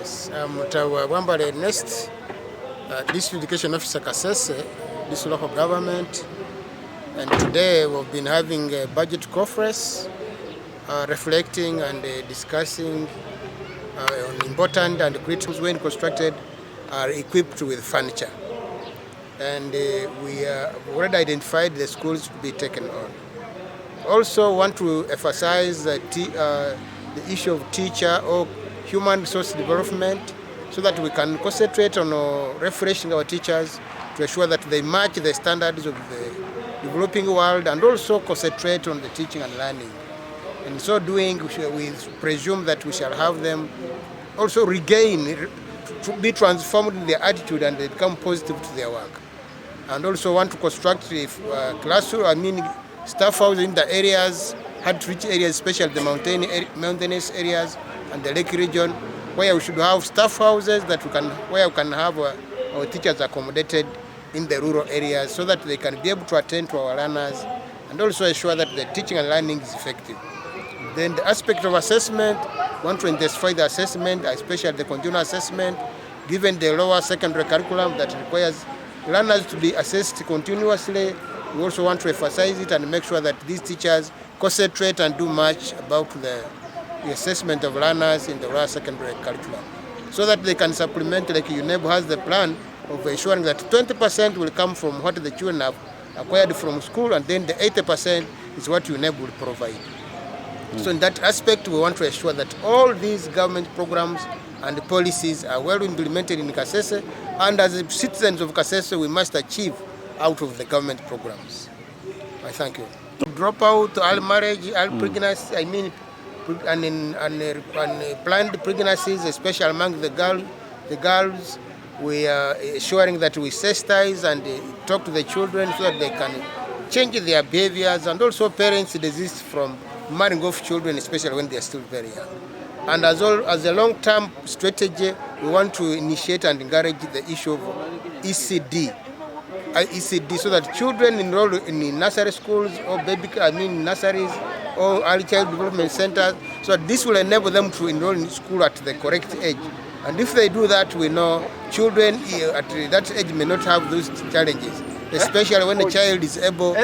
Yes, I'm Bwambale Ernest, District Education Officer Kasese, this local government, and today we've been having a budget conference reflecting and discussing on important and critical when constructed are equipped with furniture. And we have already identified the schools to be taken on. Also want to emphasize the issue of teacher or human resource development so that we can concentrate on refreshing our teachers to ensure that they match the standards of the developing world and also concentrate on the teaching and learning. In so doing, we presume that we shall have them also regain, to be transformed in their attitude and they become positive to their work. And also want to construct classroom, staff housing in the areas, hard-to-reach areas, especially the mountainous areas and the lake region, where we should have staff houses where we can have our teachers accommodated in the rural areas so that they can be able to attend to our learners and also ensure that the teaching and learning is effective. Then the aspect of assessment, we want to intensify the assessment, especially the continuous assessment, given the lower secondary curriculum that requires learners to be assessed continuously. We also want to emphasize it and make sure that these teachers concentrate and do much about the assessment of learners in the lower secondary curriculum, so that they can supplement, like UNEB has the plan of ensuring that 20% will come from what the children have acquired from school, and then the 80% is what UNEB will provide. So in that aspect, we want to ensure that all these government programs and policies are well implemented in Kasese, and as citizens of Kasese, we must achieve out of the government programs. I thank you. Drop out, early marriage, early pregnancy, and planned pregnancies, especially among the girls. We are ensuring that we sensitize and talk to the children so that they can change their behaviors, and also parents desist from marrying off children, especially when they are still very young. And as a long-term strategy, we want to initiate and encourage the issue of ECD, so that children enroll in nursery schools or nurseries or early child development centers, so that this will enable them to enroll in school at the correct age. And if they do that, we know children at that age may not have those challenges, especially when the child is able.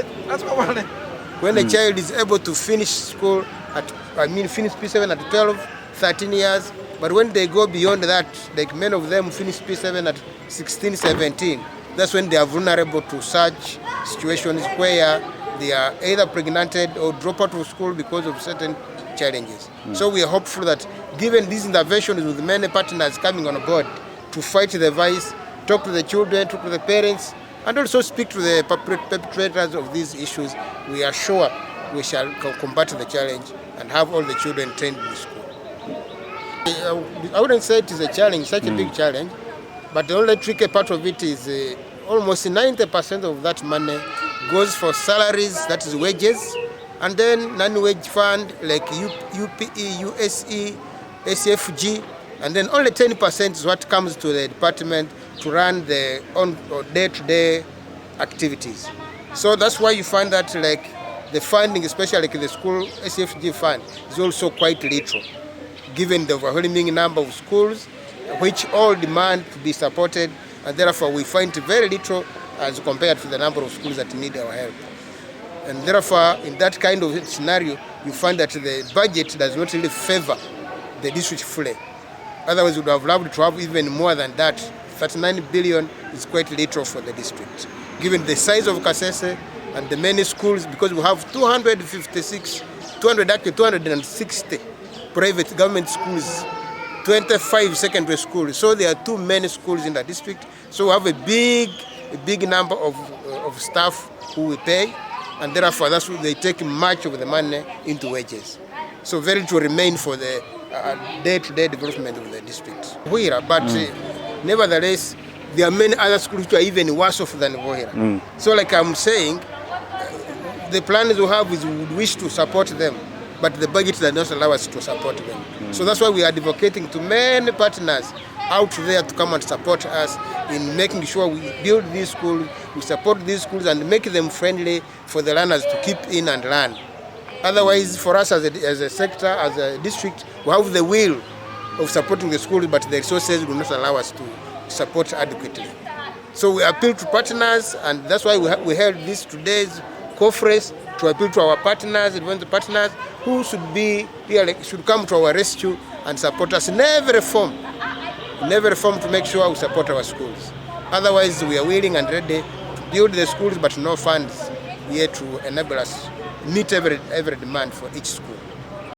When the child is able to finish school finish P7 at 12, 13 years, but when they go beyond that, like many of them finish P7 at 16, 17, that's when they are vulnerable to such situations where they are either pregnanted or drop out of school because of certain challenges. So we are hopeful that given these interventions with many partners coming on board to fight the vice, talk to the children, talk to the parents, and also speak to the perpetrators of these issues, we are sure we shall combat the challenge and have all the children trained in school. I wouldn't say it is a challenge, such a big challenge, but the only tricky part of it is almost 90% of that money goes for salaries, that is wages, and then non-wage fund like UPE, USE, SFG, and then only 10% is what comes to the department to run the day-to-day activities. So that's why you find that like the funding, especially like the school SFG fund, is also quite little, given the overwhelming number of schools which all demand to be supported, and therefore we find very little as compared to the number of schools that need our help. And therefore, in that kind of scenario, you find that the budget does not really favor the district fully. Otherwise, we would have loved to have even more than that. 39 billion is quite little for the district, given the size of Kasese and the many schools, because we have 260 private government schools, 25 secondary schools. So there are too many schools in the district. So we have a big number of staff who we pay, and therefore that's why they take much of the money into wages. So very little remain for the day-to-day development of the district. But nevertheless, there are many other schools which are even worse off than Vohira. So like I'm saying, the plans we have is we would wish to support them, but the budget does not allow us to support them. So that's why we are advocating to many partners out there to come and support us in making sure we build these schools, we support these schools and make them friendly for the learners to keep in and learn. Otherwise, for us as a sector, as a district, we have the will of supporting the schools, but the resources do not allow us to support adequately. So we appeal to partners, and that's why we held this today's conference to appeal to our partners, advanced partners, who should come to our rescue and support us in every form to make sure we support our schools. Otherwise, we are willing and ready to build the schools, but no funds yet to enable us meet every demand for each school.